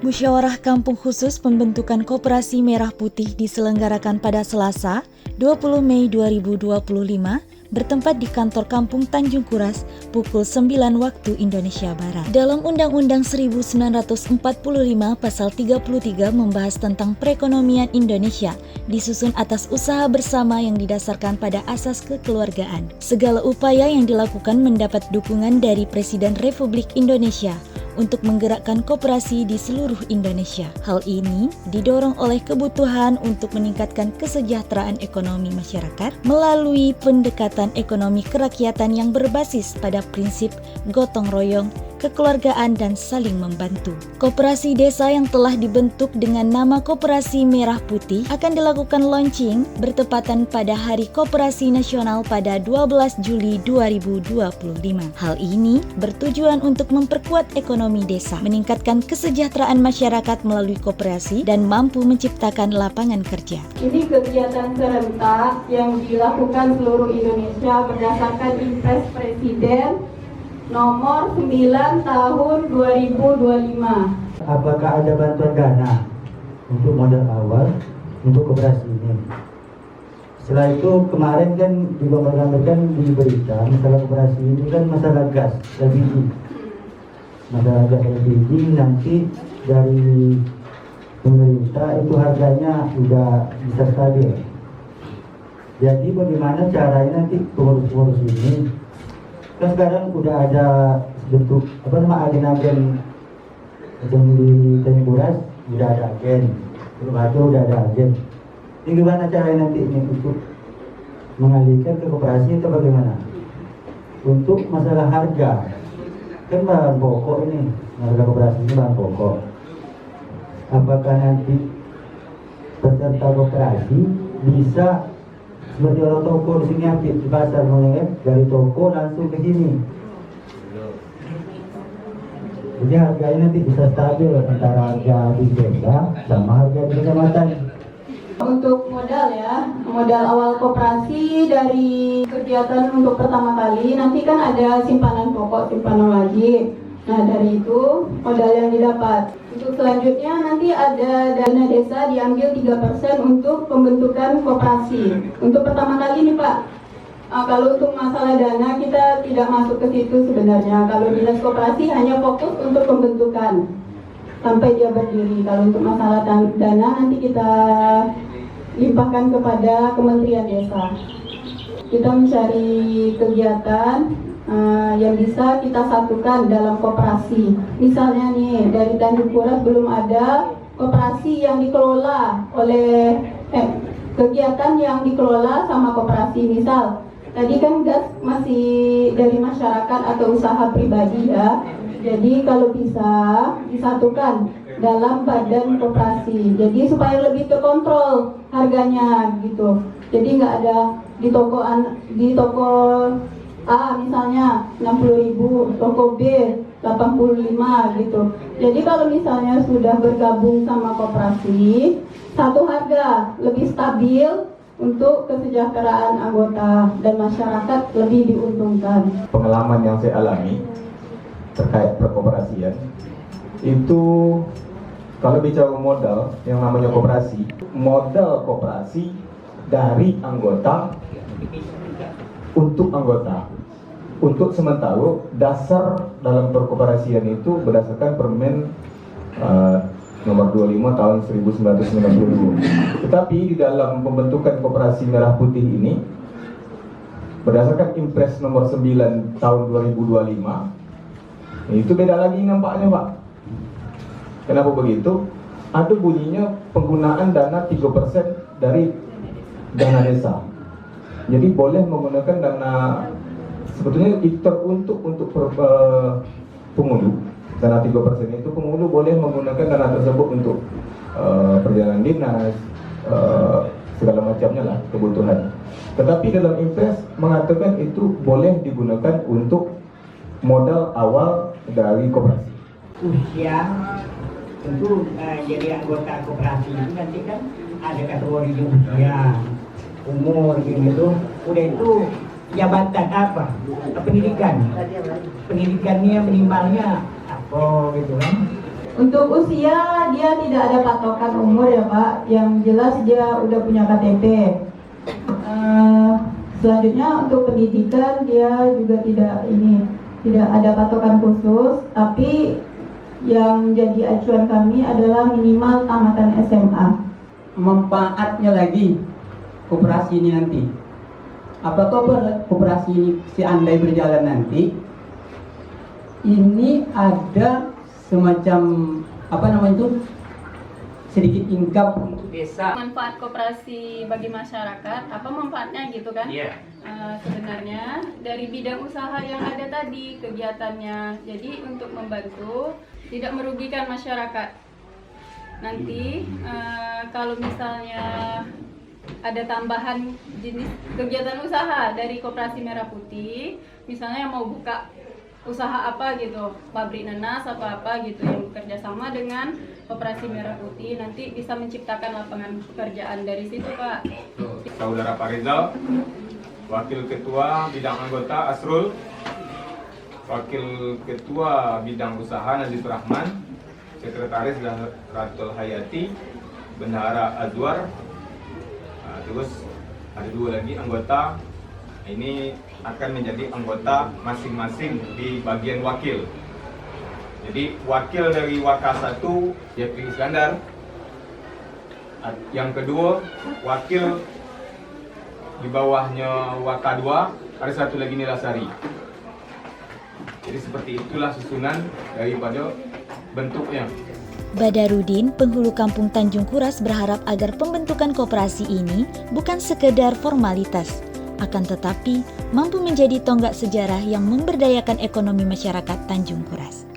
Musyawarah Kampung Khusus Pembentukan Koperasi Merah Putih diselenggarakan pada Selasa, 20 Mei 2025, bertempat di kantor Kampung Tanjung Kuras pukul 9 waktu Indonesia Barat. Dalam Undang-Undang 1945 pasal 33 membahas tentang perekonomian Indonesia, disusun atas usaha bersama yang didasarkan pada asas kekeluargaan. Segala upaya yang dilakukan mendapat dukungan dari Presiden Republik Indonesia untuk menggerakkan koperasi di seluruh Indonesia. Hal ini didorong oleh kebutuhan untuk meningkatkan kesejahteraan ekonomi masyarakat melalui pendekatan ekonomi kerakyatan yang berbasis pada prinsip gotong royong, kekeluargaan, dan saling membantu. Koperasi desa yang telah dibentuk dengan nama Koperasi Merah Putih akan dilakukan launching bertepatan pada Hari Koperasi Nasional pada 12 Juli 2025. Hal ini bertujuan untuk memperkuat ekonomi desa, meningkatkan kesejahteraan masyarakat melalui koperasi, dan mampu menciptakan lapangan kerja. Ini kegiatan serentak yang dilakukan seluruh Indonesia berdasarkan Impres Presiden nomor 9 tahun 2025. Apakah ada bantuan dana untuk modal awal untuk koperasi ini? Setelah itu kemarin kan digambarkan di berita masalah koperasi ini kan masalah gas LPG. Masalah gas LPG nanti dari pemerintah itu harganya sudah bisa stabil. Jadi bagaimana caranya nanti pengurus-pengurus ini? Kan sekarang udah ada bentuk agen-agen macam di Tanjung Kuras udah ada agen, udah ada agen. Ini gimana caranya nanti ini untuk mengalihkan ke koperasi atau bagaimana? Untuk masalah harga, kan bahan pokok ini, harga koperasi ini bahan pokok. Apakah nanti peserta koperasi bisa seperti orang toko di sini aktif di pasar, dari toko langsung ke sini. Jadi harganya nanti bisa stabil antara harga di desa sama harga di kecamatan. Untuk modal ya, modal awal koperasi dari kegiatan untuk pertama kali nanti kan ada simpanan pokok, simpanan wajib. Nah dari itu modal yang didapat. Untuk selanjutnya nanti ada dana desa diambil 3% untuk pembentukan koperasi. Untuk pertama kali nih Pak, kalau untuk masalah dana kita tidak masuk ke situ sebenarnya. Kalau dinas koperasi hanya fokus untuk pembentukan sampai dia berdiri. Kalau untuk masalah dana nanti kita limpahkan kepada Kementerian Desa. Kita mencari kegiatan yang bisa kita satukan dalam koperasi. Misalnya nih dari Tanjung Kuras belum ada koperasi yang dikelola oleh kegiatan yang dikelola sama koperasi. Misal tadi kan gas masih dari masyarakat atau usaha pribadi ya. Jadi kalau bisa disatukan dalam badan koperasi. Jadi supaya lebih terkontrol harganya gitu. Jadi nggak ada di toko A misalnya 60.000, toko B 85 gitu. Jadi kalau misalnya sudah bergabung sama koperasi, satu harga lebih stabil untuk kesejahteraan anggota dan masyarakat lebih diuntungkan. Pengalaman yang saya alami terkait perkoperasian itu kalau bicara modal yang namanya koperasi, modal koperasi dari anggota untuk anggota. Untuk sementara dasar dalam perkoperasian itu berdasarkan Permen nomor 25 tahun 1992. Tetapi di dalam pembentukan Koperasi Merah Putih ini berdasarkan Impres nomor 9 tahun 2025 itu beda lagi nampaknya Pak. Kenapa begitu? Ada bunyinya penggunaan dana 3% dari dana desa. Jadi boleh menggunakan dana sebetulnya untuk penghulu. Dana 3% itu penghulu boleh menggunakan dana tersebut untuk perjalanan dinas, segala macamnya lah kebutuhan. Tetapi dalam Impres mengatakan itu boleh digunakan untuk modal awal dari koperasi. Usia tentu jadi anggota koperasi itu nanti kan ada kategori usia, umur gitu. Udah itu jabatan apa? Pendidikannya minimalnya apa gitu kan? Untuk usia dia tidak ada patokan umur ya Pak. Yang jelas dia udah punya KTP. Selanjutnya untuk pendidikan dia juga tidak ada patokan khusus, tapi yang jadi acuan kami adalah minimal tamatan SMA. Manfaatnya lagi koperasi ini nanti. Apakah koperasi ini seandainya berjalan nanti, ini ada semacam sedikit income untuk desa. Manfaat koperasi bagi masyarakat, apa manfaatnya gitu kan? Iya. Sebenarnya dari bidang usaha yang ada tadi kegiatannya, jadi untuk membantu tidak merugikan masyarakat. Nanti kalau misalnya ada tambahan jenis kegiatan usaha dari Koperasi Merah Putih, misalnya yang mau buka usaha apa gitu, pabrik nanas apa gitu yang bekerja sama dengan Koperasi Merah Putih, nanti bisa menciptakan lapangan pekerjaan dari situ Pak. Saudara Pak Rizal, Wakil Ketua Bidang Anggota Asrul, Wakil Ketua Bidang Usaha Nazif Rahman, Sekretaris Ratul Hayati, Bendahara Azwar, terus ada 2 lagi anggota. Ini akan menjadi anggota masing-masing di bagian wakil. Jadi wakil dari Waka 1 Jeffrey Iskandar, yang kedua wakil di bawahnya Waka 2 ada 1 lagi Nilasari. Jadi seperti itulah susunan daripada bentuknya. Badarudin, penghulu kampung Tanjung Kuras berharap agar pembentukan koperasi ini bukan sekedar formalitas, akan tetapi mampu menjadi tonggak sejarah yang memberdayakan ekonomi masyarakat Tanjung Kuras.